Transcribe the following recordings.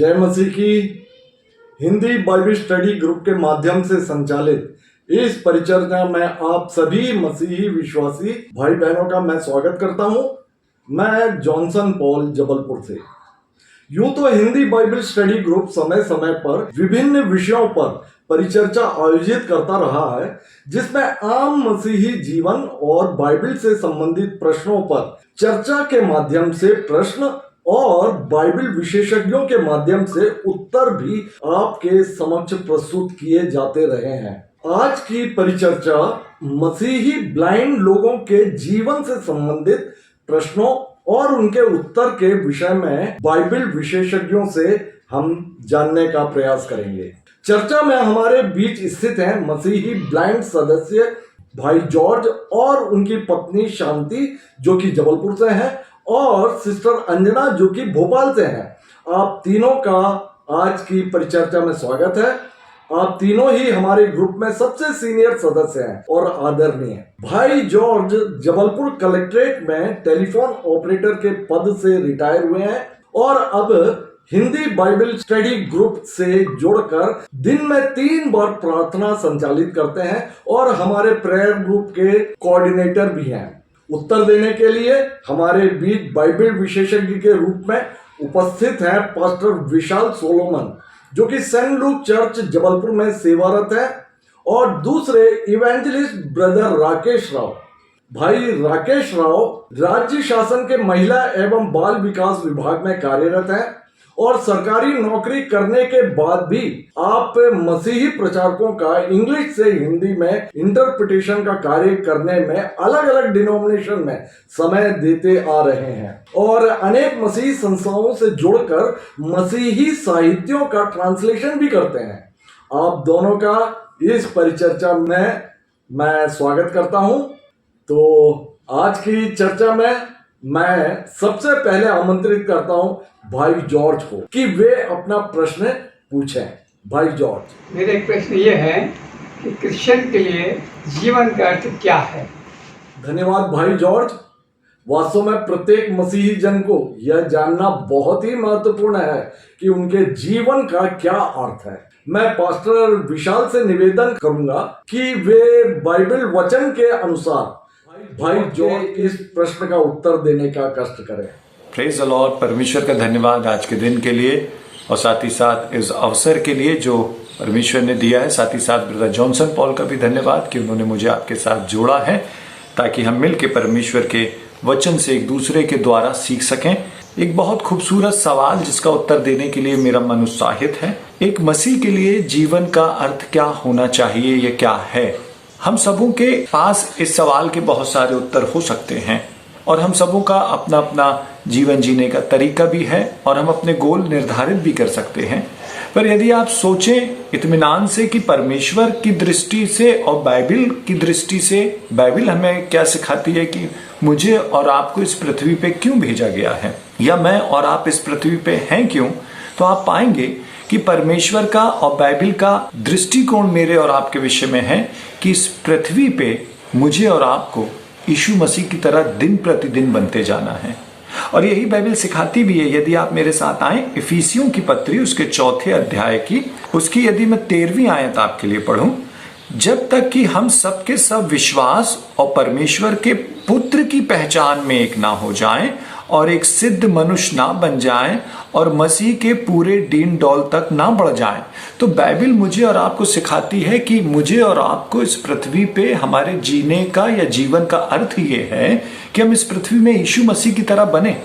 जय मसीह की। Hindi Bible study group के माध्यम से संचालित इस परिचर्या में आप सभी मसीही विश्वासी भाई बहनों का मैं स्वागत करता हूं। मैं जॉनसन पॉल जबलपुर से। यूं तो हिंदी बाइबल स्टडी ग्रुप समय समय पर विभिन्न विषयों पर परिचर्चा आयोजित करता रहा है, जिसमें आम मसीही जीवन और बाइबल से संबंधित प्रश्नों पर चर्चा के माध्यम से प्रश्न और बाइबल विशेषज्ञों के माध्यम से उत्तर भी आपके समक्ष प्रस्तुत किए जाते रहे हैं। आज की परिचर्चा मसीही ब्लाइंड लोगों के जीवन से संबंधित प्रश्नों और उनके उत्तर के विषय में बाइबल विशेषज्ञों से हम जानने का प्रयास करेंगे। चर्चा में हमारे बीच स्थित हैं मसीही ब्लाइंड सदस्य भाई जॉर्ज और उनकी पत्नी शांति, जो कि जबलपुर से हैं, और सिस्टर अंजना, जो कि भोपाल से हैं। आप तीनों का आज की परिचर्चा में स्वागत है। आप तीनों ही हमारे ग्रुप में सबसे सीनियर सदस्य हैं और आदरणीय। भाई जॉर्ज जबलपुर कलेक्ट्रेट में टेलीफोन ऑपरेटर के पद से रिटायर हुए हैं और अब हिंदी बाइबल स्टडी ग्रुप से जुड़कर दिन में 3 बार प्रार्थना संचालित करते हैं और हमारे प्रेयर ग्रुप के कोऑर्डिनेटर भी हैं। उत्तर देने के लिए हमारे बीच बाइबल विशेषज्ञ के रूप में उपस्थित हैं पास्टर विशाल सोलोमन, जो कि सेंट लूक चर्च जबलपुर में सेवारत है, और दूसरे इवेंजलिस्ट ब्रदर राकेश राव। भाई राकेश राव राज्य शासन के महिला एवं बाल विकास विभाग में कार्यरत हैं और सरकारी नौकरी करने के बाद भी आप मसीही प्रचारकों का इंग्लिश से हिंदी में इंटरप्रिटेशन का कार्य करने में अलग अलग डिनोमिनेशन में समय देते आ रहे हैं और अनेक मसीही संस्थाओं से जुड़कर मसीही साहित्यों का ट्रांसलेशन भी करते हैं। आप दोनों का इस परिचर्चा में मैं स्वागत करता हूं। तो आज की चर्चा में मैं सबसे पहले आमंत्रित करता हूं भाई जॉर्ज को कि वे अपना प्रश्न पूछें। भाई जॉर्ज। मेरा एक प्रश्न ये है कि क्रिश्चियन के लिए जीवन का अर्थ क्या है? धन्यवाद भाई जॉर्ज। वास्तव में प्रत्येक मसीही जन को यह जानना बहुत ही महत्वपूर्ण है कि उनके जीवन का क्या अर्थ है। मैं पास्टर विशाल से निवेदन करूंगा कि वे बाइबल वचन के अनुसार भाई जॉर्ज इस प्रश्न का उत्तर देने का कष्ट करें। Praise the Lord. परमेश्वर का धन्यवाद आज के दिन के लिए और साथ ही साथ इस अवसर के लिए जो परमेश्वर ने दिया है। साथ ही साथ ब्रदर जॉनसन पॉल का भी धन्यवाद कि उन्होंने मुझे आपके साथ जोड़ा है ताकि हम मिलकर परमेश्वर के वचन से एक दूसरे के द्वारा सीख सकें। एक बहुत खूबसूरत सवाल जिसका उत्तर देने के लिए मेरा मन उत्साहित है। एक मसीह के लिए जीवन का अर्थ क्या होना चाहिए, यह क्या है? हम सबों के पास इस सवाल के बहुत सारे उत्तर हो सकते हैं और हम सबों का अपना अपना जीवन जीने का तरीका भी है और हम अपने गोल निर्धारित भी कर सकते हैं। पर यदि आप सोचें इत्मीनान से कि परमेश्वर की दृष्टि से और बाइबल की दृष्टि से, बाइबल हमें क्या सिखाती है कि मुझे और आपको इस पृथ्वी पे क्यों भेजा गया है, या मैं और आप इस पृथ्वी पे हैं क्यों, तो आप पाएंगे कि परमेश्वर का और बाइबल का दृष्टिकोण मेरे और आपके विषय में है कि इस पृथ्वी पे मुझे और आपको यीशु मसीह की तरह दिन प्रतिदिन बनते जाना है। और यही बाइबल सिखाती भी है। यदि आप मेरे साथ आए इफिसियों की पत्री उसके 4 अध्याय की, उसकी यदि मैं 13वीं आयत आपके लिए पढ़ूं, जब तक कि हम सबके सब विश्वास और परमेश्वर के पुत्र की पहचान में एक ना हो जाएं और एक सिद्ध मनुष्य ना बन जाएं और मसीह के पूरे दीन डौल तक ना बढ़ जाएं। तो बाइबल मुझे और आपको सिखाती है कि मुझे और आपको इस पृथ्वी पे हमारे जीने का या जीवन का अर्थ ये है कि हम इस पृथ्वी में यीशु मसीह की तरह बने,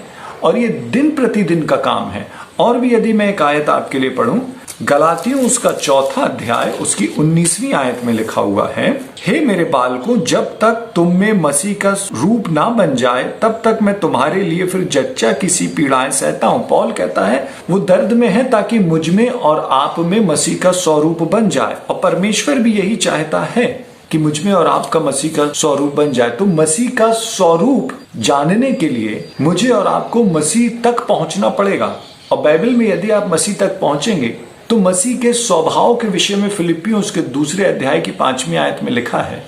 और ये दिन प्रतिदिन का काम है। और भी यदि मैं एक आयत आपके लिए पढ़ूं, गलातियों उसका 4 अध्याय उसकी 19वीं आयत में लिखा हुआ है, हे मेरे बालकों, जब तक तुम में मसीह का रूप ना बन जाए तब तक मैं तुम्हारे लिए फिर जच्चा किसी पीड़ाएं सहता हूं। पौल कहता है वो दर्द में है ताकि मुझ में और आप में मसीह का स्वरूप बन जाए, और परमेश्वर भी यही चाहता है कि मुझ में और आपका मसीह का स्वरूप बन जाए। तो मसीह का स्वरूप जानने के लिए मुझे और आपको मसीह तक पहुंचना पड़ेगा। और बाइबल में यदि आप मसीह तक पहुंचेंगे तो मसीह के स्वभाव के विषय में फिलिपियों उसके 2 अध्याय की 5वीं आयत में लिखा है,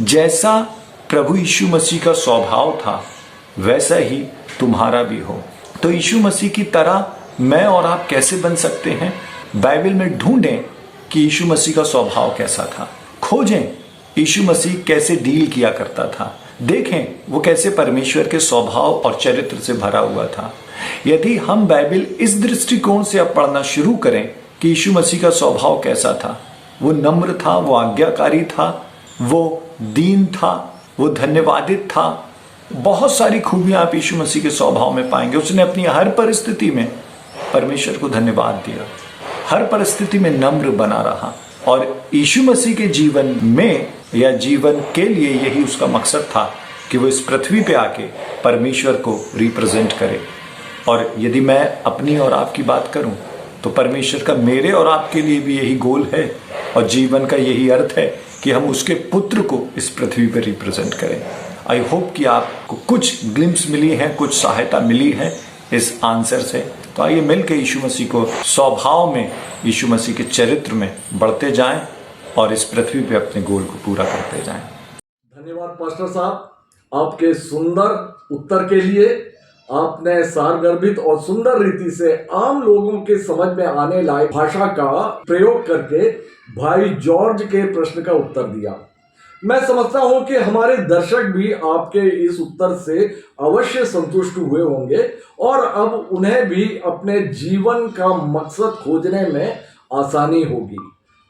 जैसा प्रभु यीशु मसीह का स्वभाव था वैसा ही तुम्हारा भी हो। तो यीशु मसीह की तरह मैं और आप कैसे बन सकते हैं? बाइबल में ढूंढें कि यीशु मसीह का स्वभाव कैसा था। खोजें यीशु मसीह कैसे डील किया करता था। देखें वो कैसे परमेश्वर के स्वभाव और चरित्र से भरा हुआ था। यदि हम बाइबल इस दृष्टिकोण से अब पढ़ना शुरू करें कि यीशु मसीह का स्वभाव कैसा था, वो नम्र था, वो आज्ञाकारी था, वो दीन था, वो धन्यवादित था, बहुत सारी खूबियां आप यीशु मसीह के स्वभाव में पाएंगे। उसने अपनी हर परिस्थिति में परमेश्वर को धन्यवाद दिया, हर परिस्थिति में नम्र बना रहा। और यीशु मसीह के जीवन में या जीवन के लिए यही उसका मकसद था कि वो इस पृथ्वी पे आके परमेश्वर को रिप्रेजेंट करे। और यदि मैं अपनी और आपकी बात करूं तो परमेश्वर का मेरे और आपके लिए भी यही गोल है और जीवन का यही अर्थ है कि हम उसके पुत्र को इस पृथ्वी पर रिप्रेजेंट करें। आई होप कि आपको कुछ ग्लिम्स मिली है, कुछ सहायता मिली है इस आंसर से। तो आइए मिलकर यीशु मसीह को स्वभाव में, यीशु मसीह के चरित्र में बढ़ते जाएं और इस पृथ्वी पे अपने गोल को पूरा करते जाएं। धन्यवाद पास्टर साहब आपके सुंदर उत्तर के लिए। आपने सारगर्भित और सुंदर रीति से आम लोगों के समझ में आने लायक भाषा का प्रयोग करके भाई जॉर्ज के प्रश्न का उत्तर दिया। मैं समझता हूं कि हमारे दर्शक भी आपके इस उत्तर से अवश्य संतुष्ट हुए होंगे और अब उन्हें भी अपने जीवन का मकसद खोजने में आसानी होगी।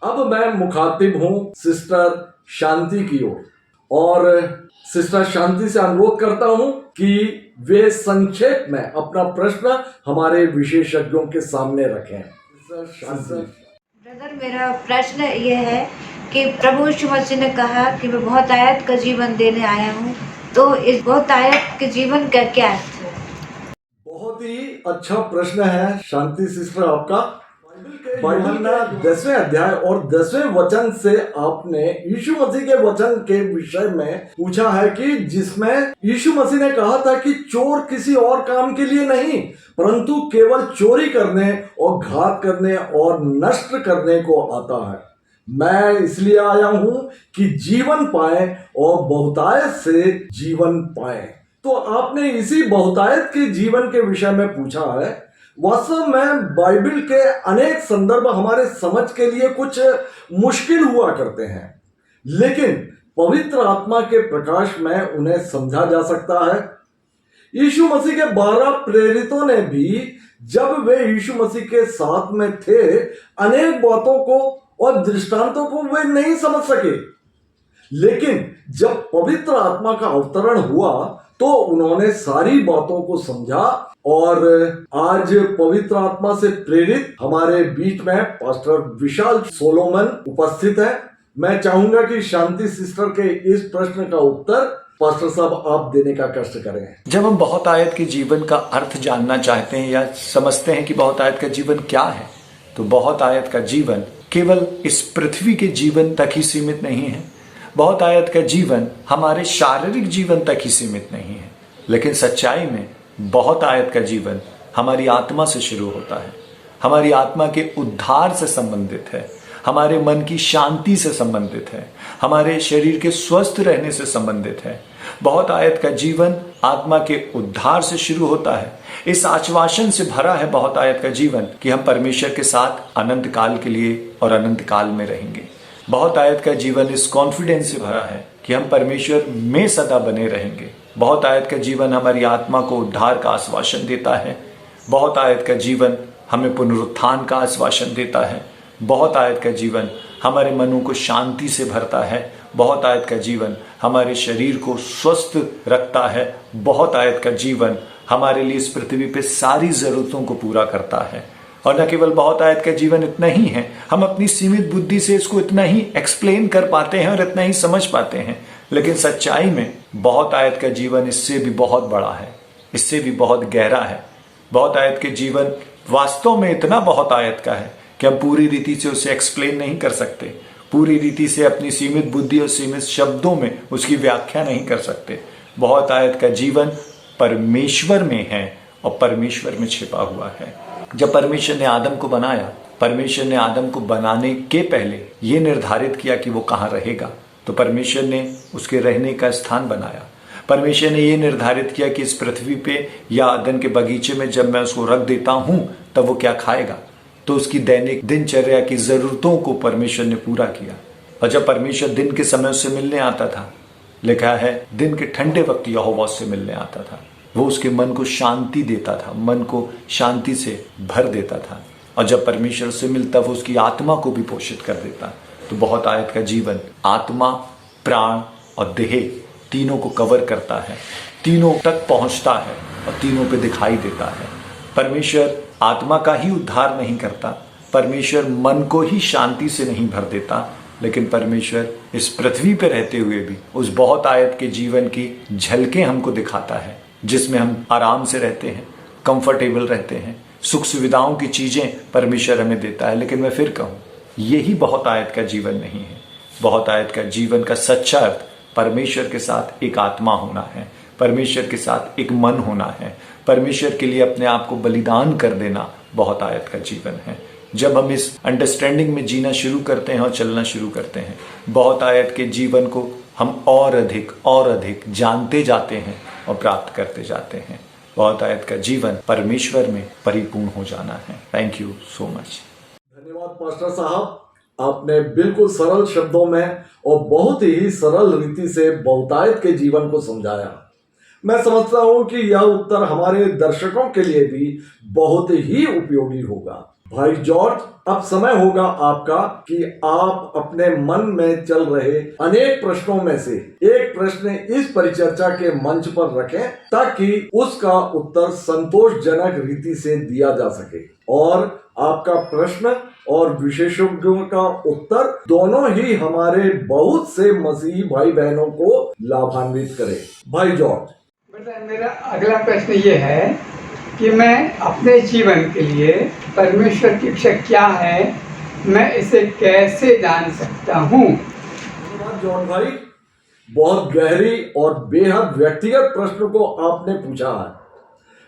अब मैं मुखातिब हूं सिस्टर शांति की ओर और सिस्टर शांति से अनुरोध करता हूं कि वे संक्षेप में अपना प्रश्न हमारे विशेषज्ञों के सामने रखें। ब्रदर, मेरा प्रश्न ये है कि प्रभु यीशु मसीह ने कहा कि मैं बहुत आयत का जीवन देने आया हूँ, तो इस बहुत आयत के जीवन का क्या अर्थ है? बहुत ही अच्छा प्रश्न है शांति सिस्टर आपका। बाइबल का 10वें अध्याय और 10वें वचन से आपने यीशु मसीह के वचन के विषय में पूछा है कि जिसमें यीशु मसीह ने कहा था कि चोर किसी और काम के लिए नहीं परंतु केवल चोरी करने और घात करने और नष्ट करने को आता है। मैं इसलिए आया हूं कि जीवन पाए और बहुतायत से जीवन पाए। तो आपने इसी बहुतायत के जीवन के विषय में पूछा है। वास्तव में बाइबल के अनेक संदर्भ हमारे समझ के लिए कुछ मुश्किल हुआ करते हैं, लेकिन पवित्र आत्मा के प्रकाश में उन्हें समझा जा सकता है। यीशु मसीह के 12 प्रेरितों ने भी जब वे यीशु मसीह के साथ में थे अनेक बातों को और दृष्टांतों को वे नहीं समझ सके, लेकिन जब पवित्र आत्मा का अवतरण हुआ तो उन्होंने सारी बातों को समझा। और आज पवित्र आत्मा से प्रेरित हमारे बीच में पास्टर विशाल सोलोमन उपस्थित है। मैं चाहूंगा कि शांति सिस्टर के इस प्रश्न का उत्तर पास्टर साहब आप देने का कष्ट करें। जब हम बहुत आयत के जीवन का अर्थ जानना चाहते हैं या समझते हैं कि बहुत आयत का जीवन क्या है, तो बहुत आयत का जीवन केवल इस पृथ्वी के जीवन तक ही सीमित नहीं है। बहुत आयत का जीवन हमारे शारीरिक जीवन तक ही सीमित नहीं है, लेकिन सच्चाई में बहुत आयत का जीवन हमारी आत्मा से शुरू होता है, हमारी आत्मा के उद्धार से संबंधित है, हमारे मन की शांति से संबंधित है, हमारे शरीर के स्वस्थ रहने से संबंधित है। बहुत आयत का जीवन आत्मा के उद्धार से शुरू होता है। इस आश्वासन से भरा है बहुत आयत का जीवन कि हम परमेश्वर के साथ अनंत काल के लिए और अनंत काल में रहेंगे। बहुत आयत का जीवन इस कॉन्फिडेंस से भरा है कि हम परमेश्वर में सदा बने रहेंगे। बहुत आयत का जीवन हमारी आत्मा को उद्धार का आश्वासन देता है। बहुत आयत का जीवन हमें पुनरुत्थान का आश्वासन देता है। बहुत आयत का जीवन हमारे मनों को शांति से भरता है। बहुत आयत का जीवन हमारे शरीर को स्वस्थ रखता है। बहुत आयत का जीवन हमारे लिए इस पृथ्वी पे सारी जरूरतों को पूरा करता है। और न केवल बहुत आयत का जीवन इतना ही है, हम अपनी सीमित बुद्धि से इसको इतना ही एक्सप्लेन कर पाते हैं और इतना ही समझ पाते हैं, लेकिन सच्चाई में बहुत आयत का जीवन इससे भी बहुत बड़ा है, इससे भी बहुत गहरा है। बहुत आयत के जीवन वास्तव में इतना बहुत आयत का है कि हम पूरी रीति से उसे एक्सप्लेन नहीं कर सकते, पूरी रीति से अपनी सीमित बुद्धि और सीमित शब्दों में उसकी व्याख्या नहीं कर सकते। बहुत आयत का जीवन परमेश्वर में है और परमेश्वर में छिपा हुआ है। जब परमेश्वर ने आदम को बनाया, परमेश्वर ने आदम को बनाने के पहले ये निर्धारित किया कि वो कहाँ रहेगा, तो परमेश्वर ने उसके रहने का स्थान बनाया। परमेश्वर ने ये निर्धारित किया कि इस पृथ्वी पे या अदन के बगीचे में जब मैं उसको रख देता हूं तब वो क्या खाएगा। तो उसकी दैनिक दिनचर्या की जरूरतों को परमेश्वर ने पूरा किया। और जब परमेश्वर दिन के समय उससे मिलने आता था, लिखा है दिन के ठंडे वक्त यहोवा उससे मिलने आता था, वो उसके मन को शांति देता था, मन को शांति से भर देता था। और जब परमेश्वर उससे मिलता वो उसकी आत्मा को भी पोषित कर देता। तो बहुत आयत का जीवन आत्मा, प्राण और देह तीनों को कवर करता है, तीनों तक पहुंचता है और तीनों पे दिखाई देता है। परमेश्वर आत्मा का ही उद्धार नहीं करता, परमेश्वर मन को ही शांति से नहीं भर देता, लेकिन परमेश्वर इस पृथ्वी पे रहते हुए भी उस बहुत आयत के जीवन की झलकें हमको दिखाता है, जिसमें हम आराम से रहते हैं, कंफर्टेबल रहते हैं, सुख सुविधाओं की चीजें परमेश्वर हमें देता है। लेकिन मैं फिर कहूं, यही बहुत आयत का जीवन नहीं है। बहुत आयत का जीवन का सच्चा अर्थ परमेश्वर के साथ एक आत्मा होना है, परमेश्वर के साथ एक मन होना है, परमेश्वर के लिए अपने आप को बलिदान कर देना बहुत आयत का जीवन है। जब हम इस अंडरस्टैंडिंग में जीना शुरू करते हैं और चलना शुरू करते हैं, बहुत आयत के जीवन को हम और अधिक जानते जाते हैं और प्राप्त करते जाते हैं। बहुत आयत का जीवन परमेश्वर में परिपूर्ण हो जाना है। Thank you so much. धन्यवाद पास्टर साहब, आपने बिल्कुल सरल शब्दों में और बहुत ही सरल रीति से बहुतायत के जीवन को समझाया। मैं समझता हूं कि यह उत्तर हमारे दर्शकों के लिए भी बहुत ही उपयोगी होगा। भाई जॉर्ज, अब समय होगा आपका कि आप अपने मन में चल रहे अनेक प्रश्नों में से एक प्रश्न इस परिचर्चा के मंच पर रखें, ताकि उसका उत्तर संतोषजनक रीति से दिया जा सके और आपका प्रश्न और विशेषज्ञों का उत्तर दोनों ही हमारे बहुत से मसीही भाई बहनों को लाभान्वित करे। भाई जॉर्ज। बेटा, मेरा अगला प्रश्न ये है कि मैं अपने जीवन के लिए परमेश्वर की इच्छा क्या है, मैं इसे कैसे जान सकता हूँ। धन्यवाद जॉन भाई, बहुत गहरी और बेहद व्यक्तिगत प्रश्न को आपने पूछा है।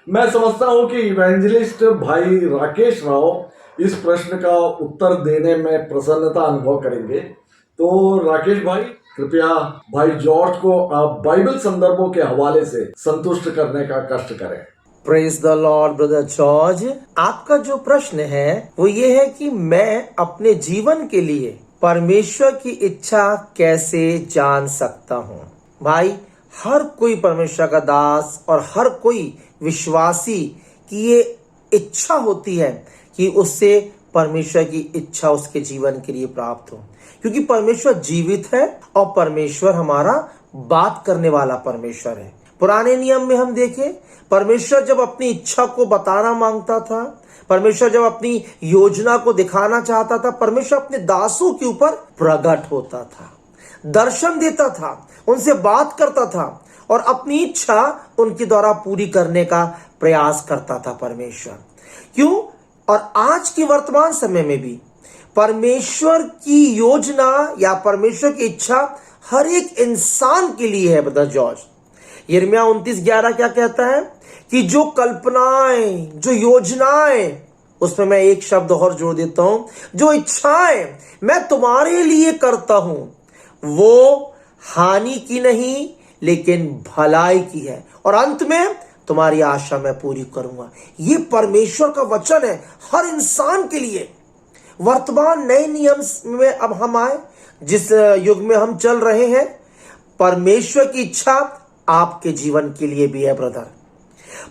मैं समझता हूं कि इवेंजलिस्ट भाई राकेश राव इस प्रश्न का उत्तर देने में प्रसन्नता अनुभव करेंगे। तो राकेश भाई, कृपया भाई जॉर्ज को आप बाइबल संदर्भों के हवाले से संतुष्ट करने का कष्ट करें। Praise the Lord brother George. आपका जो प्रश्न है वो ये है कि मैं अपने जीवन के लिए परमेश्वर की इच्छा कैसे जान सकता हूँ। भाई, हर कोई परमेश्वर का दास और हर कोई विश्वासी की ये इच्छा होती है कि उससे परमेश्वर की इच्छा उसके जीवन के लिए प्राप्त हो, क्योंकि परमेश्वर जीवित है और परमेश्वर हमारा बात करने वाला परमेश्वर है। पुराने नियम में हम देखें, परमेश्वर जब अपनी इच्छा को बताना मांगता था, परमेश्वर जब अपनी योजना को दिखाना चाहता था, परमेश्वर अपने दासों के ऊपर प्रकट होता था, दर्शन देता था, उनसे बात करता था और अपनी इच्छा उनके द्वारा पूरी करने का प्रयास करता था परमेश्वर। क्यों? और आज के वर्तमान समय में भी परमेश्वर की योजना या परमेश्वर की इच्छा हर एक इंसान के लिए है। ब्रदर जॉर्ज, यिर्मयाह 29:11 क्या कहता है कि जो कल्पनाएं, जो योजनाएं, उसमें मैं एक शब्द और जोड़ देता हूं, जो इच्छाएं मैं तुम्हारे लिए करता हूं वो हानि की नहीं लेकिन भलाई की है, और अंत में तुम्हारी आशा मैं पूरी करूंगा। ये परमेश्वर का वचन है हर इंसान के लिए। वर्तमान नए नियम में अब हम आए, जिस युग में हम चल रहे हैं, परमेश्वर की इच्छा आपके जीवन के लिए भी है ब्रदर।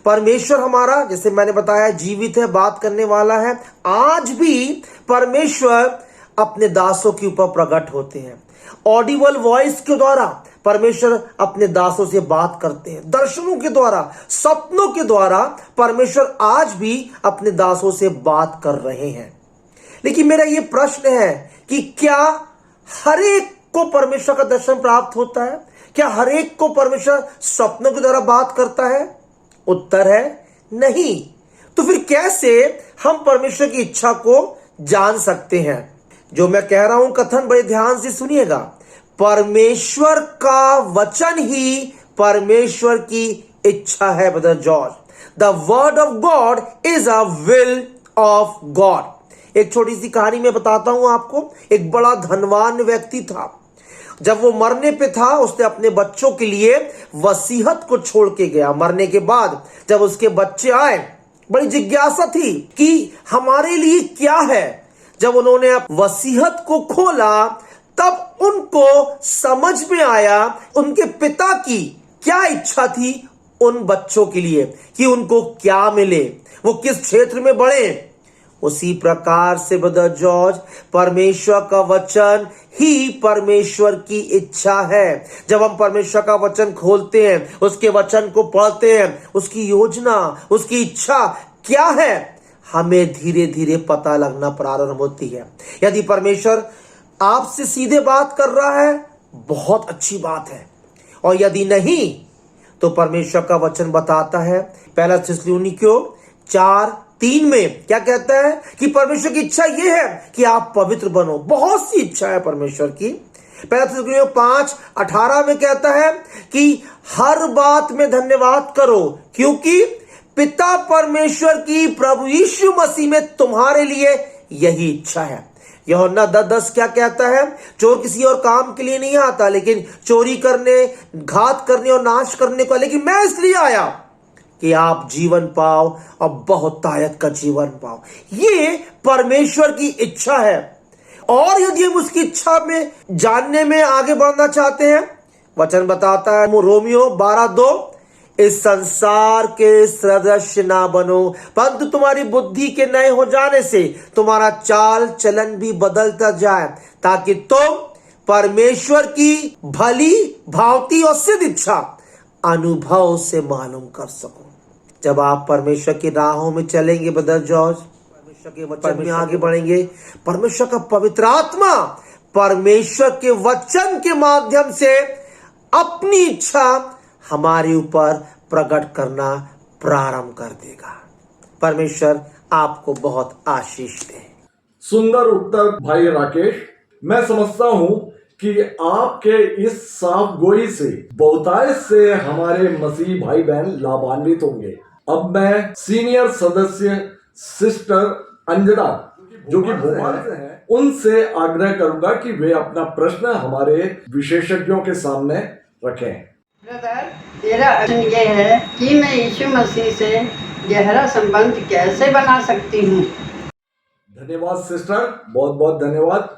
परमेश्वर हमारा, जैसे मैंने बताया, जीवित है, बात करने वाला है। आज भी परमेश्वर अपने दासों के ऊपर प्रकट होते हैं। ऑडिबल वॉइस के द्वारा परमेश्वर अपने दासों से बात करते हैं। दर्शनों के द्वारा, सपनों के द्वारा परमेश्वर आज भी अपने दासों से बात कर रहे हैं। लेकिन मेरा यह प्रश्न है कि क्या हर एक को परमेश्वर का दर्शन प्राप्त होता है? क्या हर एक को परमेश्वर सपनों के द्वारा बात करता है? उत्तर है नहीं। तो फिर कैसे हम परमेश्वर की इच्छा को जान सकते हैं? जो मैं कह रहा हूं कथन बड़े ध्यान से सुनिएगा। परमेश्वर का वचन ही परमेश्वर की इच्छा है brother George. The word of God is a will of God. एक छोटी सी कहानी मैं बताता हूं आपको। एक बड़ा धनवान व्यक्ति था। जब वो मरने पे था उसने अपने बच्चों के लिए वसीयत को छोड़ के गया। मरने के बाद जब उसके बच्चे आए, बड़ी जिज्ञासा थी कि हमारे लिए क्या है। जब उन्होंने वसीयत को खोला तब उनको समझ में आया उनके पिता की क्या इच्छा थी उन बच्चों के लिए, कि उनको क्या मिले, वो किस क्षेत्र में बढ़े। उसी प्रकार से ब्रदर जॉर्ज, परमेश्वर का वचन ही परमेश्वर की इच्छा है। जब हम परमेश्वर का वचन खोलते हैं, उसके वचन को पढ़ते हैं, उसकी योजना, उसकी इच्छा क्या है, हमें धीरे धीरे पता लगना प्रारंभ होती है। यदि परमेश्वर आपसे सीधे बात कर रहा है, बहुत अच्छी बात है, और यदि नहीं तो परमेश्वर का वचन बताता है, पहला थिस्सलुनीकियों 4:3 में क्या कहता है कि परमेश्वर की इच्छा यह है कि आप पवित्र बनो। बहुत सी इच्छा है परमेश्वर की। पहला थिस्सलुनीकियों 5:18 में कहता है कि हर बात में धन्यवाद करो, क्योंकि पिता परमेश्वर की प्रभु यीशु मसीह में तुम्हारे लिए यही इच्छा है। यूहन्ना 10:10 क्या कहता है? चोर किसी और काम के लिए नहीं आता, लेकिन चोरी करने, घात करने और नाश करने को, लेकिन मैं इसलिए आया कि आप जीवन पाओ और बहुतायत का जीवन पाओ। ये परमेश्वर की इच्छा है। और यदि हम उसकी इच्छा में जानने में आगे बढ़ना चाहते हैं, वचन बताता है रोमियो 12:2, इस संसार के सदृश ना बनो, परंतु तुम्हारी बुद्धि के नए हो जाने से तुम्हारा चाल चलन भी बदलता जाए, ताकि तुम परमेश्वर की भली, भावती और सिद्ध इच्छा अनुभव से मालूम कर सको। जब आप परमेश्वर की राहों में चलेंगे ब्रदर जॉर्ज, परमेश्वर के वचन में आगे बढ़ेंगे, परमेश्वर का पवित्र आत्मा परमेश्वर के वचन के माध्यम से अपनी इच्छा हमारे ऊपर प्रकट करना प्रारंभ कर देगा। परमेश्वर आपको बहुत आशीष दे। सुंदर उत्तर भाई राकेश। मैं समझता हूं कि आपके इस साफ गोई से बहुतायत से हमारे मसीही भाई बहन लाभान्वित होंगे। अब मैं सीनियर सदस्य सिस्टर अंजना, जो कि भोपाल से हैं, उनसे आग्रह करूंगा कि वे अपना प्रश्न हमारे विशेषज्ञों के सामने रखें। ब्रदर, मेरा प्रश्न ये है कि मैं यीशु मसीह से गहरा संबंध कैसे बना सकती हूँ? धन्यवाद सिस्टर, बहुत बहुत धन्यवाद।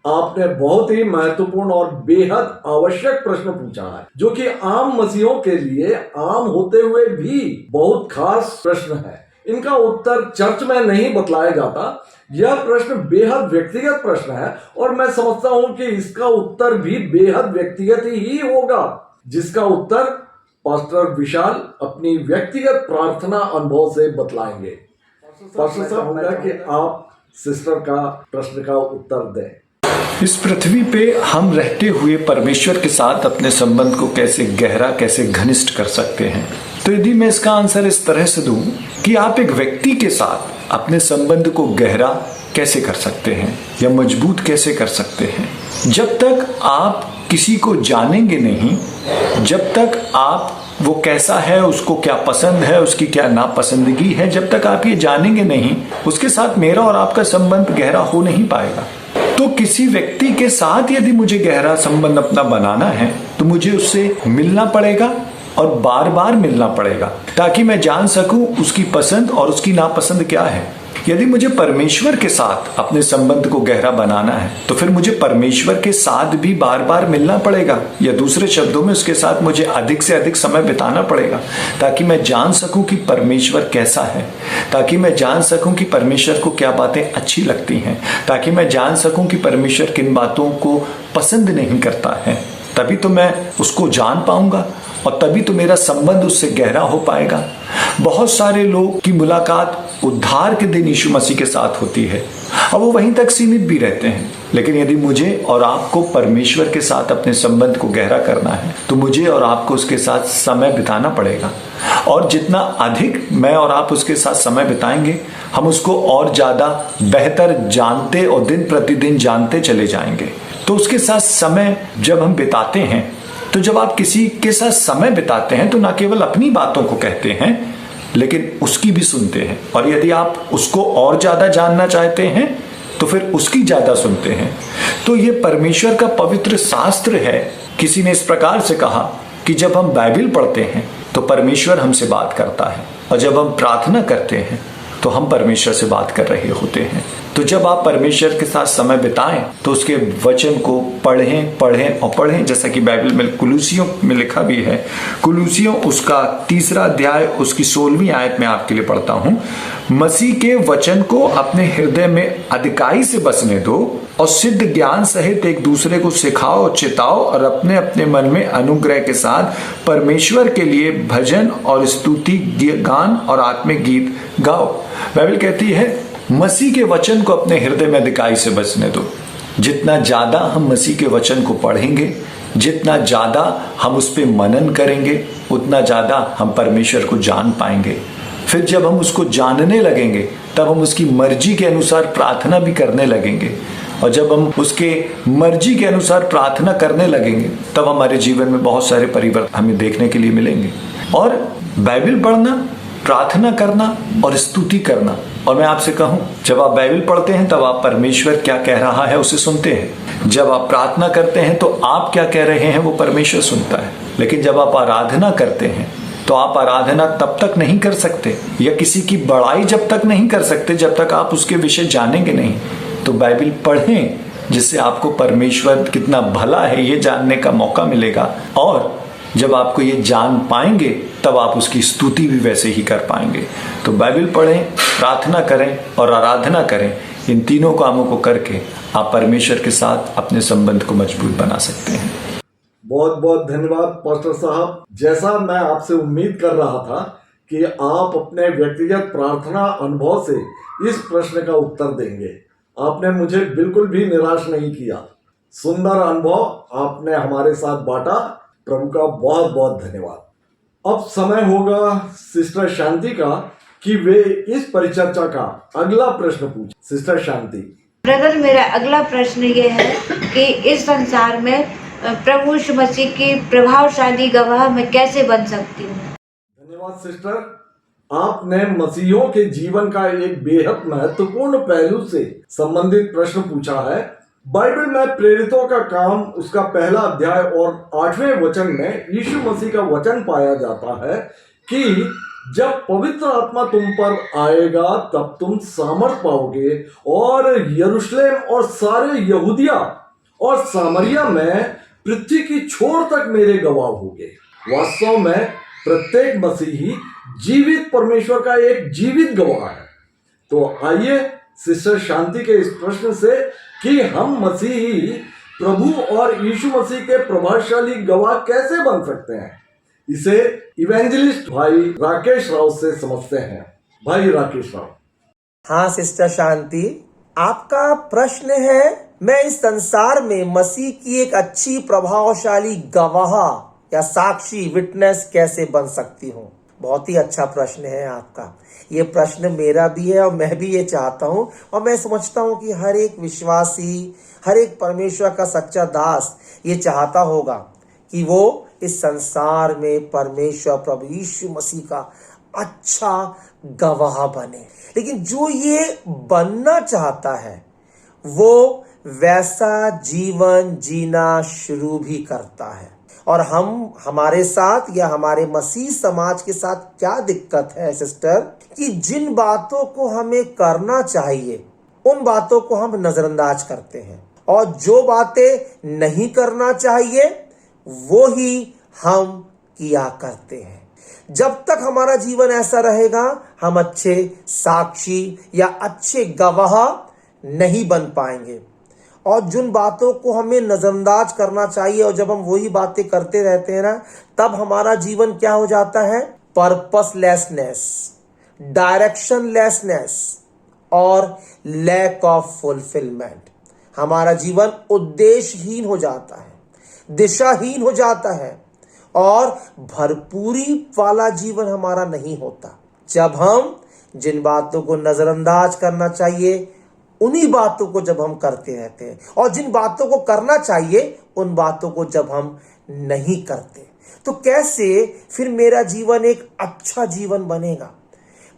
आपने बहुत ही महत्वपूर्ण और बेहद आवश्यक प्रश्न पूछा है, जो कि आम मसीहों के लिए आम होते हुए भी बहुत खास प्रश्न है। इनका उत्तर चर्च में नहीं बतलाया जाता। यह प्रश्न बेहद व्यक्तिगत प्रश्न है, और मैं समझता हूं कि इसका उत्तर भी बेहद व्यक्तिगत ही होगा, जिसका उत्तर पास्टर विशाल अपनी व्यक्तिगत प्रार्थना अनुभव से बतलाएंगे। पास्टर साहब, होगा कि आप सिस्टर का प्रश्न का उत्तर दें। इस पृथ्वी पे हम रहते हुए परमेश्वर के साथ अपने संबंध को कैसे गहरा, कैसे घनिष्ठ कर सकते हैं? तो यदि मैं इसका आंसर इस तरह से दूं कि आप एक व्यक्ति के साथ अपने संबंध को गहरा कैसे कर सकते हैं या मजबूत कैसे कर सकते हैं, जब तक आप किसी को जानेंगे नहीं, जब तक आप वो कैसा है, उसको क्या पसंद है, उसकी क्या नापसंदगी है, जब तक आप ये जानेंगे नहीं, उसके साथ मेरा और आपका संबंध गहरा हो नहीं पाएगा। तो किसी व्यक्ति के साथ यदि मुझे गहरा संबंध अपना बनाना है, तो मुझे उससे मिलना पड़ेगा और बार बार मिलना पड़ेगा, ताकि मैं जान सकूं उसकी पसंद और उसकी नापसंद क्या है। यदि मुझे परमेश्वर के साथ अपने संबंध को गहरा बनाना है, तो फिर मुझे परमेश्वर के साथ भी बार बार मिलना पड़ेगा, या दूसरे शब्दों में उसके साथ मुझे अधिक से अधिक समय बिताना पड़ेगा, ताकि मैं जान सकूं कि परमेश्वर कैसा है, ताकि मैं जान सकूं कि परमेश्वर को क्या बातें अच्छी लगती हैं, ताकि मैं जान सकूं कि परमेश्वर किन बातों को पसंद नहीं करता है। तभी तो मैं उसको जान पाऊंगा और तभी तो मेरा संबंध उससे गहरा हो पाएगा। बहुत सारे लोग की मुलाकात उद्धार के दिन यीशु मसीह के साथ होती है और वो वहीं तक सीमित भी रहते हैं, लेकिन यदि मुझे और आपको परमेश्वर के साथ अपने संबंध को गहरा करना है, तो मुझे और आपको उसके साथ समय बिताना पड़ेगा, और जितना अधिक मैं और आप उसके साथ समय बिताएंगे, हम उसको और ज्यादा बेहतर जानते और दिन प्रतिदिन जानते चले जाएंगे। तो उसके साथ समय जब हम बिताते हैं, तो जब आप किसी के साथ समय बिताते हैं, तो न केवल अपनी बातों को कहते हैं, लेकिन उसकी भी सुनते हैं। और यदि आप उसको और ज्यादा जानना चाहते हैं, तो फिर उसकी ज्यादा सुनते हैं। तो ये परमेश्वर का पवित्र शास्त्र है। किसी ने इस प्रकार से कहा कि जब हम बाइबल पढ़ते हैं तो परमेश्वर हमसे बात करता है, और जब हम प्रार्थना करते हैं तो हम परमेश्वर से बात कर रहे होते हैं। तो जब आप परमेश्वर के साथ समय बिताएं तो उसके वचन को पढ़ें पढ़ें और पढ़ें, जैसा कि बाइबल में कुलूसियों में लिखा भी है। कुलूसियों उसका 3 अध्याय उसकी 16वीं आयत में आपके लिए पढ़ता हूं। मसीह के वचन को अपने हृदय में अधिकाई से बसने दो और सिद्ध ज्ञान सहित एक दूसरे को सिखाओ और चिताओ, और अपने अपने मन में अनुग्रह के साथ परमेश्वर के लिए भजन और स्तुति गान और आत्मिक गीत गाओ। बाइबल कहती है मसीह के वचन को अपने हृदय में अधिकाई से बसने दो। जितना ज्यादा हम मसीह के वचन को पढ़ेंगे, जितना ज्यादा हम उस पर मनन करेंगे, उतना ज्यादा हम परमेश्वर को जान पाएंगे। फिर जब हम उसको जानने लगेंगे तब हम उसकी मर्जी के अनुसार प्रार्थना भी करने लगेंगे, और जब हम उसके मर्जी के अनुसार प्रार्थना करने लगेंगे तब हमारे जीवन में बहुत सारे परिवर्तन हमें देखने के लिए मिलेंगे। और बाइबल पढ़ना, प्रार्थना करना और स्तुति करना। और मैं आपसे कहूं, जब आप बाइबल पढ़ते हैं तब आप परमेश्वर क्या कह रहा है उसे सुनते हैं। जब आप प्रार्थना करते हैं तो आप क्या कह रहे हैं वो परमेश्वर सुनता है। लेकिन जब आप आराधना करते हैं तो आप आराधना तब तक नहीं कर सकते, या किसी की बड़ाई जब तक नहीं कर सकते जब तक आप उसके विषय जानेंगे नहीं। तो बाइबल पढ़ें, जिससे आपको परमेश्वर कितना भला है ये जानने का मौका मिलेगा। और जब आपको ये जान पाएंगे तब आप उसकी स्तुति भी वैसे ही कर पाएंगे। तो बाइबल पढ़ें, प्रार्थना करें और आराधना करें। इन तीनों कामों को करके आप परमेश्वर के साथ अपने संबंध को मजबूत बना सकते हैं। बहुत बहुत धन्यवाद पास्टर साहब। जैसा मैं आपसे उम्मीद कर रहा था कि आप अपने व्यक्तिगत प्रार्थना अनुभव से इस प्रश्न का उत्तर देंगे, आपने मुझे बिल्कुल भी निराश नहीं किया। सुंदर अनुभव आपने हमारे साथ बांटा। प्रभु का बहुत बहुत धन्यवाद। अब समय होगा सिस्टर शांति का कि वे इस परिचर्चा का अगला प्रश्न पूछे। सिस्टर शांति। ब्रदर, मेरा अगला प्रश्न ये है कि इस संसार में प्रभु यीशु मसीह की प्रभावशाली गवाह मैं कैसे बन सकती हूँ? धन्यवाद सिस्टर। आपने मसीहों के जीवन का एक बेहद महत्वपूर्ण पहलू से संबंधित प्रश्न पूछा है। बाइबल में प्रेरितों का काम उसका 1 अध्याय और 8वें वचन में यीशु मसीह का वचन पाया जाता है कि जब पवित्र आत्मा तुम पर आएगा तब तुम सामर्थ पाओगे और यरूशलेम और सारे यहूदिया और सामरिया में पृथ्वी की छोर तक मेरे गवाह होगे। वास्तव में प्रत्येक मसीही जीवित परमेश्वर का एक जीवित गवाह है। तो आइए सिस्टर शांति के इस प्रश्न से कि हम मसीही प्रभु और यीशु मसीह के प्रभावशाली गवाह कैसे बन सकते हैं, इसे इवेंजलिस्ट भाई राकेश राव से समझते हैं। भाई राकेश राव। हाँ सिस्टर शांति, आपका प्रश्न है मैं इस संसार में मसीह की एक अच्छी प्रभावशाली गवाह या साक्षी विटनेस कैसे बन सकती हूँ। बहुत ही अच्छा प्रश्न है आपका। ये प्रश्न मेरा भी है और मैं भी ये चाहता हूँ, और मैं समझता हूँ कि हर एक विश्वासी, हर एक परमेश्वर का सच्चा दास ये चाहता होगा कि वो इस संसार में परमेश्वर प्रभु यीशु मसीह का अच्छा गवाह बने। लेकिन जो ये बनना चाहता है वो वैसा जीवन जीना शुरू भी करता है। और हमारे साथ या हमारे मसीह समाज के साथ क्या दिक्कत है सिस्टर, कि जिन बातों को हमें करना चाहिए उन बातों को हम नजरअंदाज करते हैं, और जो बातें नहीं करना चाहिए वो ही हम किया करते हैं। जब तक हमारा जीवन ऐसा रहेगा हम अच्छे साक्षी या अच्छे गवाह नहीं बन पाएंगे। और जिन बातों को हमें नजरअंदाज करना चाहिए और जब हम वही बातें करते रहते हैं ना, तब हमारा जीवन क्या हो जाता है, पर्पसलेसनेस, डायरेक्शनलेसनेस और लैक ऑफ फुलफिलमेंट। हमारा जीवन उद्देश्यहीन हो जाता है, दिशाहीन हो जाता है और भरपूरी वाला जीवन हमारा नहीं होता। जब हम जिन बातों को नजरअंदाज करना चाहिए उन्हीं बातों को जब हम करते रहते हैं, और जिन बातों को करना चाहिए उन बातों को जब हम नहीं करते, तो कैसे फिर मेरा जीवन एक अच्छा जीवन बनेगा।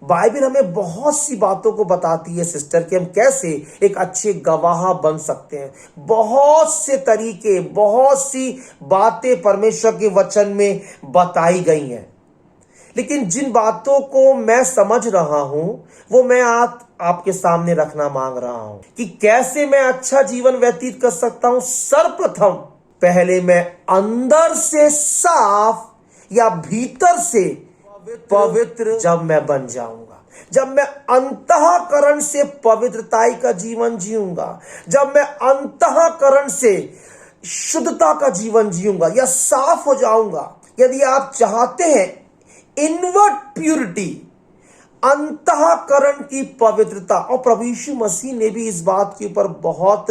बाइबल हमें बहुत सी बातों को बताती है सिस्टर कि हम कैसे एक अच्छे गवाह बन सकते हैं। बहुत से तरीके, बहुत सी बातें परमेश्वर के वचन में बताई गई हैं, लेकिन जिन बातों को मैं समझ रहा हूं वो मैं आपके सामने रखना मांग रहा हूं कि कैसे मैं अच्छा जीवन व्यतीत कर सकता हूं। सर्वप्रथम पहले मैं अंदर से साफ या भीतर से पवित्र जब मैं बन जाऊंगा, जब मैं अंतःकरण से पवित्रताई का जीवन जीऊंगा, जब मैं अंतःकरण से शुद्धता का जीवन जीऊंगा या साफ हो जाऊंगा। यदि आप चाहते हैं इनवर्ड प्यूरिटी, अंतःकरण की पवित्रता, और प्रभु यीशु मसीह ने भी इस बात के ऊपर बहुत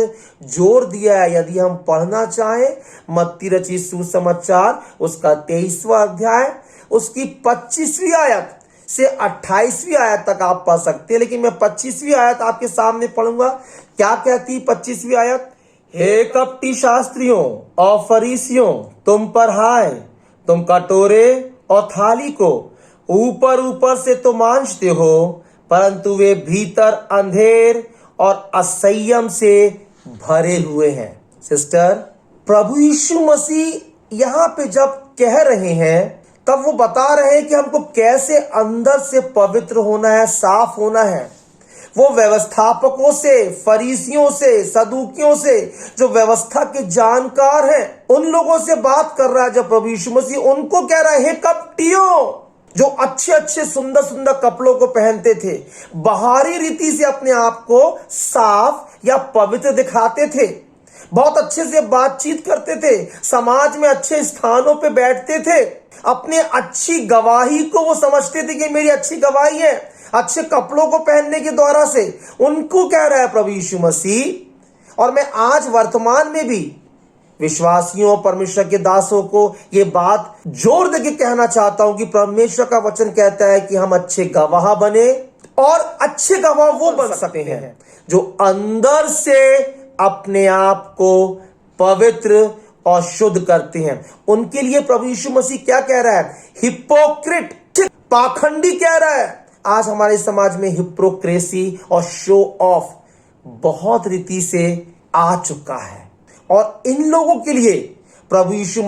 जोर दिया है। यदि हम पढ़ना चाहें मत्ती रचित सुसमाचार उसका 23वां अध्याय उसकी 25वीं आयत से 28वीं आयत तक आप पढ़ सकते हैं, लेकिन मैं 25वीं आयत आपके सामने पढ़ूंगा। क्या कहती 25वीं आयत? हे कपटी शास्त्रियों और फरीसियों, तुम पर हाय, तुम कटोरे और थाली को ऊपर ऊपर से तो मांजते हो, परंतु वे भीतर अंधेर और असंयम से भरे हुए हैं। सिस्टर, प्रभु यीशु मसीह यहाँ पे जब कह रहे हैं तब वो बता रहे हैं कि हमको कैसे अंदर से पवित्र होना है, साफ होना है। वो व्यवस्थापकों से, फरीसियों से, सदूकियों से, जो व्यवस्था के जानकार हैं, उन लोगों से बात कर रहा है। जब प्रभु यीशु मसीह उनको कह रहा है, हे कपटियों, जो अच्छे अच्छे सुंदर सुंदर कपड़ों को पहनते थे, बाहरी रीति से अपने आप को साफ या पवित्र दिखाते थे, बहुत अच्छे से बातचीत करते थे, समाज में अच्छे स्थानों पे बैठते थे, अपने अच्छी गवाही को वो समझते थे कि मेरी अच्छी गवाही है अच्छे कपड़ों को पहनने के द्वारा से। उनको कह रहा है प्रभु यीशु मसीह। और मैं आज वर्तमान में भी विश्वासियों, परमेश्वर के दासों को ये बात जोर देके कहना चाहता हूं कि परमेश्वर का वचन कहता है कि हम अच्छे गवाह बने, और अच्छे गवाह वो बन सकते हैं जो अंदर से अपने आप को पवित्र और शुद्ध करते हैं। उनके लिए प्रभु यीशु मसीह क्या कह रहा है? हिपोक्रिट, पाखंडी कह रहा है। आज हमारे समाज में हिप्रोक्रेसी और शो ऑफ बहुत रीति से आ चुका है, और इन लोगों के लिए प्रभु यीशु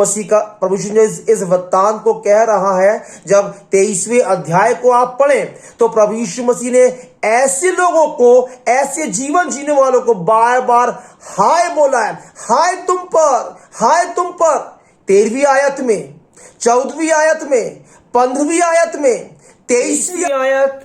ने इस वृत्तांत को कह रहा है। जब 23वें अध्याय को आप पढ़ें तो प्रभु यीशु मसीह ने ऐसे लोगों को, ऐसे जीवन जीने वालों को बार बार हाय बोला है, हाय तुम पर, हाय तुम पर। 13वीं आयत में, 14वीं आयत में, 15वीं आयत में, 23वीं आयत,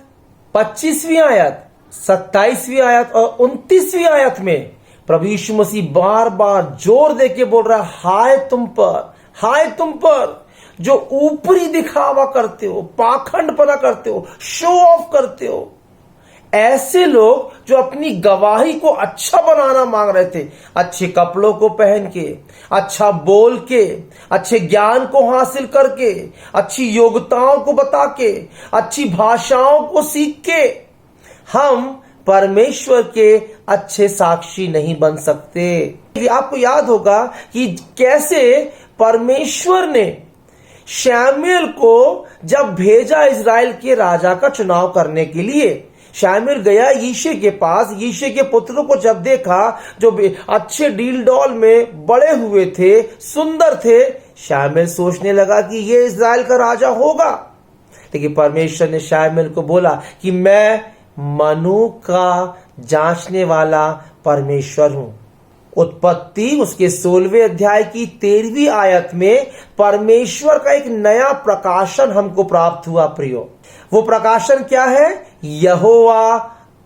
25वीं आयत, 27वीं आयत और 29वीं आयत में प्रभु यीशु मसीह बार बार जोर देके बोल रहा है, हाय तुम पर, हाय तुम पर, जो ऊपरी दिखावा करते हो, पाखंडपना करते हो, शो ऑफ करते हो। ऐसे लोग जो अपनी गवाही को अच्छा बनाना मांग रहे थे, अच्छे कपड़ों को पहन के, अच्छा बोल के, अच्छे ज्ञान को हासिल करके, अच्छी योग्यताओं को बता के, अच्छी भाषाओं को सीख के, हम परमेश्वर के अच्छे साक्षी नहीं बन सकते। आपको याद होगा कि कैसे परमेश्वर ने शमूएल को जब भेजा इजराइल के राजा का चुनाव करने के लिए। शमूएल गया यिशै के पास, यिशै के पुत्रों को जब देखा जो अच्छे डील डॉल में बड़े हुए थे, सुंदर थे, शमूएल सोचने लगा कि ये इजराइल का राजा होगा। लेकिन परमेश्वर ने शमूएल को बोला कि मैं मनु का जांचने वाला परमेश्वर हूं। उत्पत्ति उसके 16वें अध्याय की 13वीं आयत में परमेश्वर का एक नया प्रकाशन हमको प्राप्त हुआ प्रियो। वो प्रकाशन क्या है? यहोवा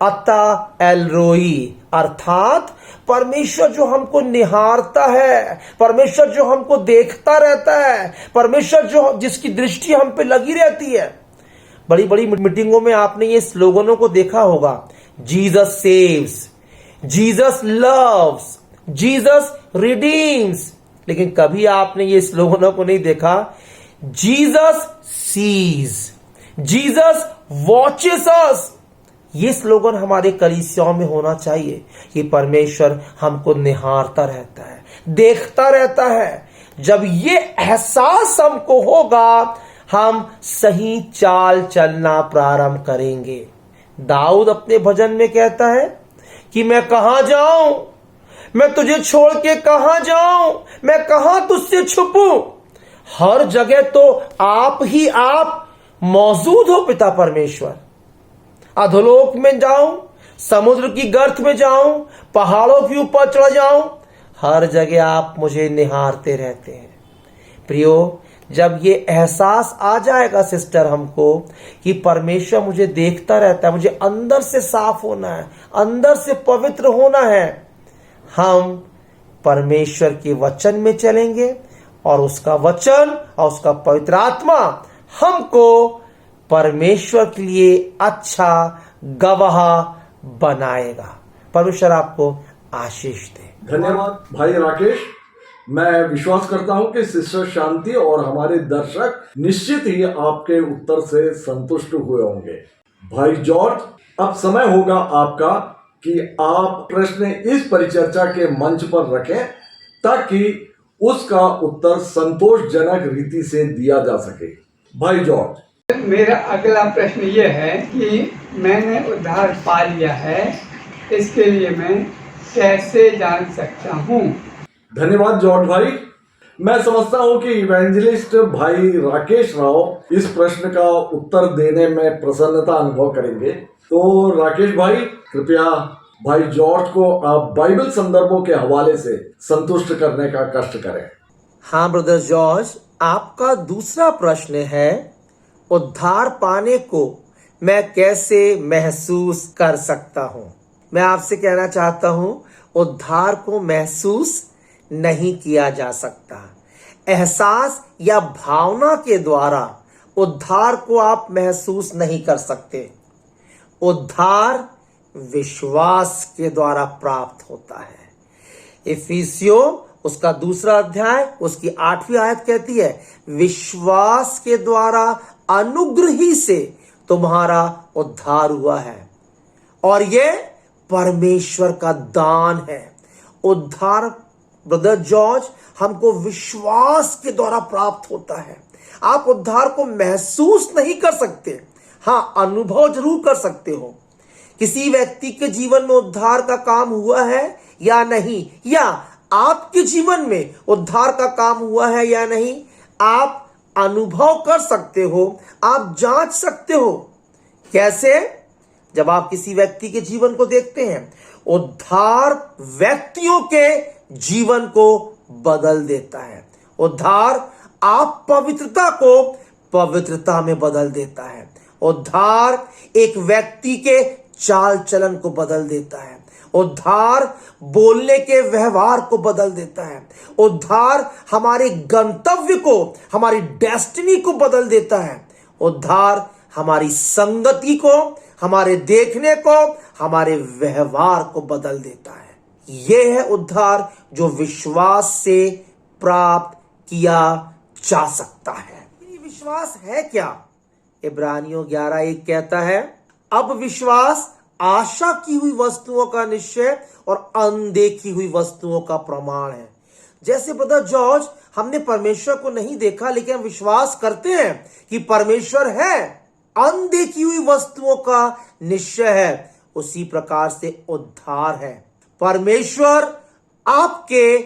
अता एल रोई, अर्थात परमेश्वर जो हमको निहारता है, परमेश्वर जो हमको देखता रहता है, परमेश्वर जो जिसकी दृष्टि हम पे लगी रहती है। बड़ी बड़ी मीटिंगों में आपने ये स्लोगनों को देखा होगा, Jesus saves, Jesus loves, Jesus redeems. लेकिन कभी आपने ये स्लोगनों को नहीं देखा, जीसस सीज, जीसस वॉचेस अस। ये स्लोगन हमारे कलीसियाओं में होना चाहिए कि परमेश्वर हमको निहारता रहता है, देखता रहता है। जब ये एहसास हमको होगा, हम सही चाल चलना प्रारंभ करेंगे। दाऊद अपने भजन में कहता है कि मैं कहां जाऊं, मैं तुझे छोड़ के कहां जाऊं, मैं कहां तुझसे छुपूं। हर जगह तो आप ही आप मौजूद हो पिता परमेश्वर। अधोलोक में जाऊं, समुद्र की गर्त में जाऊं, पहाड़ों के ऊपर चढ़ जाऊं, हर जगह आप मुझे निहारते रहते हैं। प्रियो, जब ये एहसास आ जाएगा सिस्टर हमको कि परमेश्वर मुझे देखता रहता है, मुझे अंदर से साफ होना है, अंदर से पवित्र होना है, हम परमेश्वर के वचन में चलेंगे और उसका वचन और उसका पवित्र आत्मा हमको परमेश्वर के लिए अच्छा गवाह बनाएगा। परमेश्वर आपको आशीष दे। धन्यवाद भाई राकेश। मैं विश्वास करता हूं कि सिस्टर शांति और हमारे दर्शक निश्चित ही आपके उत्तर से संतुष्ट हुए होंगे। भाई जॉर्ज, अब समय होगा आपका कि आप प्रश्न इस परिचर्चा के मंच पर रखें ताकि उसका उत्तर संतोषजनक रीति से दिया जा सके। भाई जॉर्ज। मेरा अगला प्रश्न ये है कि मैंने उद्धार पा लिया है, इसके लिए मैं कैसे जान सकता हूँ? धन्यवाद जॉर्ज भाई। मैं समझता हूं कि इवेंजलिस्ट भाई राकेश राव इस प्रश्न का उत्तर देने में प्रसन्नता अनुभव करेंगे। तो राकेश भाई, कृपया भाई जॉर्ज को आप बाइबल संदर्भों के हवाले से संतुष्ट करने का कष्ट करें। हाँ ब्रदर जॉर्ज, आपका दूसरा प्रश्न है उद्धार पाने को मैं कैसे महसूस कर सकता हूँ। मैं आपसे कहना चाहता हूँ, उद्धार को महसूस नहीं किया जा सकता। एहसास या भावना के द्वारा उद्धार को आप महसूस नहीं कर सकते। उद्धार विश्वास के द्वारा प्राप्त होता है। इफिसियों उसका दूसरा अध्याय उसकी 8वीं आयत कहती है, विश्वास के द्वारा अनुग्रह ही से तुम्हारा उद्धार हुआ है और ये परमेश्वर का दान है। उद्धार ब्रदर जॉर्ज हमको विश्वास के द्वारा प्राप्त होता है। आप उद्धार को महसूस नहीं कर सकते, हाँ अनुभव जरूर कर सकते हो। किसी व्यक्ति के जीवन में उद्धार का काम हुआ है या नहीं, या आपके जीवन में उद्धार का काम हुआ है या नहीं, आप अनुभव कर सकते हो, आप जांच सकते हो। कैसे? जब आप किसी व्यक्ति के जीवन को देखते हैं, उद्धार व्यक्तियों के जीवन को बदल देता है। उद्धार आप पवित्रता को पवित्रता में बदल देता है। उद्धार एक व्यक्ति के चाल चलन को बदल देता है। उद्धार बोलने के व्यवहार को बदल देता है। उद्धार हमारे गंतव्य को, हमारी डेस्टिनी को बदल देता है। उद्धार हमारी संगति को, हमारे देखने को, हमारे व्यवहार को बदल देता है। यह है उद्धार जो विश्वास से प्राप्त किया जा सकता है। विश्वास है क्या? इब्रानियों 11:1 कहता है, अब विश्वास आशा की हुई वस्तुओं का निश्चय और अनदेखी हुई वस्तुओं का प्रमाण है। जैसे ब्रदर जॉर्ज, हमने परमेश्वर को नहीं देखा लेकिन हम विश्वास करते हैं कि परमेश्वर है, अनदेखी हुई वस्तुओं का निश्चय है, उसी प्रकार से उद्धार है। परमेश्वर आपके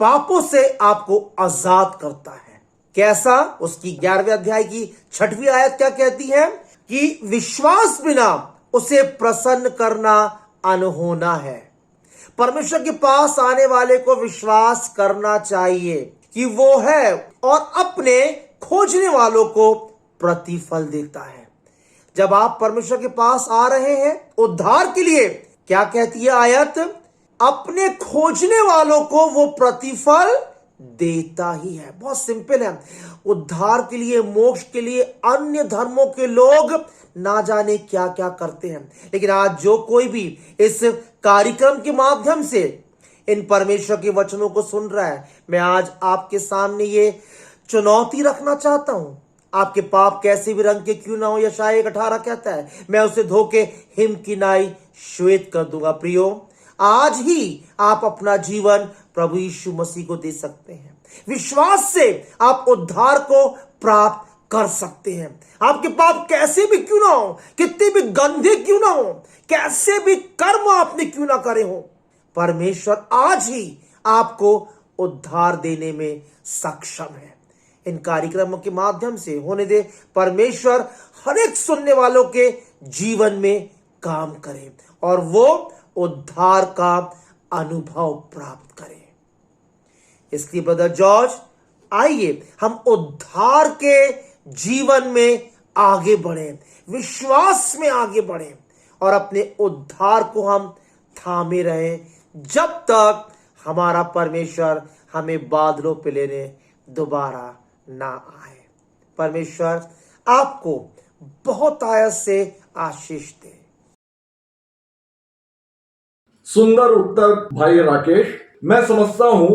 पापों से आपको आजाद करता है। कैसा? उसकी 11वें अध्याय की 6वीं आयत क्या कहती है कि विश्वास बिना उसे प्रसन्न करना अनहोना है। परमेश्वर के पास आने वाले को विश्वास करना चाहिए कि वो है और अपने खोजने वालों को प्रतिफल देता है। जब आप परमेश्वर के पास आ रहे हैं उद्धार के लिए, क्या कहती है आयत? अपने खोजने वालों को वो प्रतिफल देता ही है। बहुत सिंपल है। उद्धार के लिए, मोक्ष के लिए अन्य धर्मों के लोग ना जाने क्या क्या करते हैं, लेकिन आज जो कोई भी इस कार्यक्रम के माध्यम से इन परमेश्वर के वचनों को सुन रहा है, मैं आज आपके सामने ये चुनौती रखना चाहता हूं। आपके पाप कैसे भी रंग के क्यों ना हो, यशायाह 1:18 कहता है, मैं उसे धो के हिम की नाई श्वेत कर दूंगा। प्रियो, आज ही आप अपना जीवन प्रभु यीशु मसीह को दे सकते हैं। विश्वास से आप उद्धार को प्राप्त कर सकते हैं। आपके पाप कैसे भी क्यों ना हो, कितने भी गंदे क्यों ना हो, कैसे भी कर्म आपने क्यों ना करे हो, परमेश्वर आज ही आपको उद्धार देने में सक्षम है। इन कार्यक्रमों के माध्यम से होने दे परमेश्वर हर एक सुनने वालों के जीवन में काम करे और वो उद्धार का अनुभव प्राप्त करे। इसलिए ब्रदर जॉर्ज, आइए हम उद्धार के जीवन में आगे बढ़ें, विश्वास में आगे बढ़ें और अपने उद्धार को हम थामे रहें जब तक हमारा परमेश्वर हमें बादलों पे लेने दोबारा ना आए। परमेश्वर आपको बहुत आयत से आशीष दे। सुंदर उत्तर भाई राकेश। मैं समझता हूं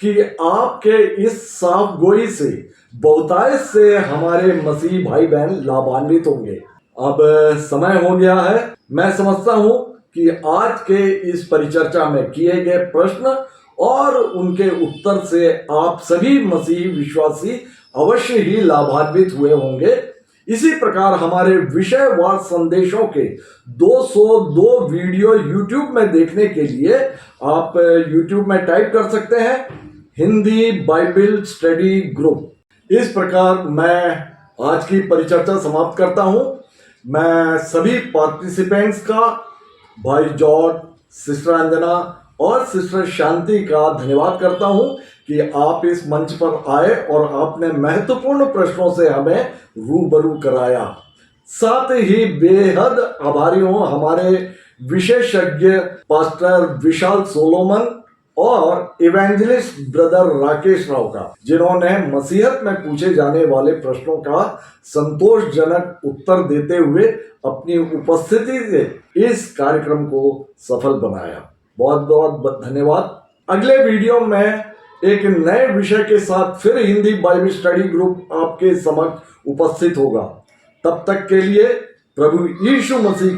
कि आपके इस साफ गोई से बहुतायत से हमारे मसीह भाई बहन लाभान्वित होंगे। अब समय हो गया है। मैं समझता हूं कि आज के इस परिचर्चा में किए गए प्रश्न और उनके उत्तर से आप सभी मसीही विश्वासी अवश्य ही लाभान्वित हुए होंगे। इसी प्रकार हमारे विषयवार संदेशों के 202 वीडियो YouTube में देखने के लिए आप YouTube में टाइप कर सकते हैं हिंदी बाइबल स्टडी ग्रुप। इस प्रकार मैं आज की परिचर्चा समाप्त करता हूं। मैं सभी पार्टिसिपेंट्स का, भाई जॉर्ज, सिस्टर अंजना और सिस्टर शांति का धन्यवाद करता हूं कि आप इस मंच पर आए और आपने महत्वपूर्ण प्रश्नों से हमें रूबरू कराया। साथ ही बेहद आभारी हूं हमारे विशेषज्ञ पास्टर विशाल सोलोमन और इवेंजलिस्ट ब्रदर राकेश राव का, जिन्होंने मसीहत में पूछे जाने वाले प्रश्नों का संतोषजनक उत्तर देते हुए अपनी उपस्थिति से इस कार्यक्रम को सफल बनाया। बहुत बहुत धन्यवाद। अगले वीडियो में एक नए विषय के साथ फिर हिंदी बाइबल स्टडी ग्रुप आपके समक्ष उपस्थित होगा। तब तक के लिए प्रभु यीशु मसीह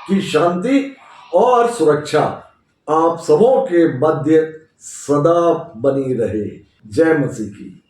की शांति और सुरक्षा आप सबों के मध्य सदा बनी रहे। जय मसीह की।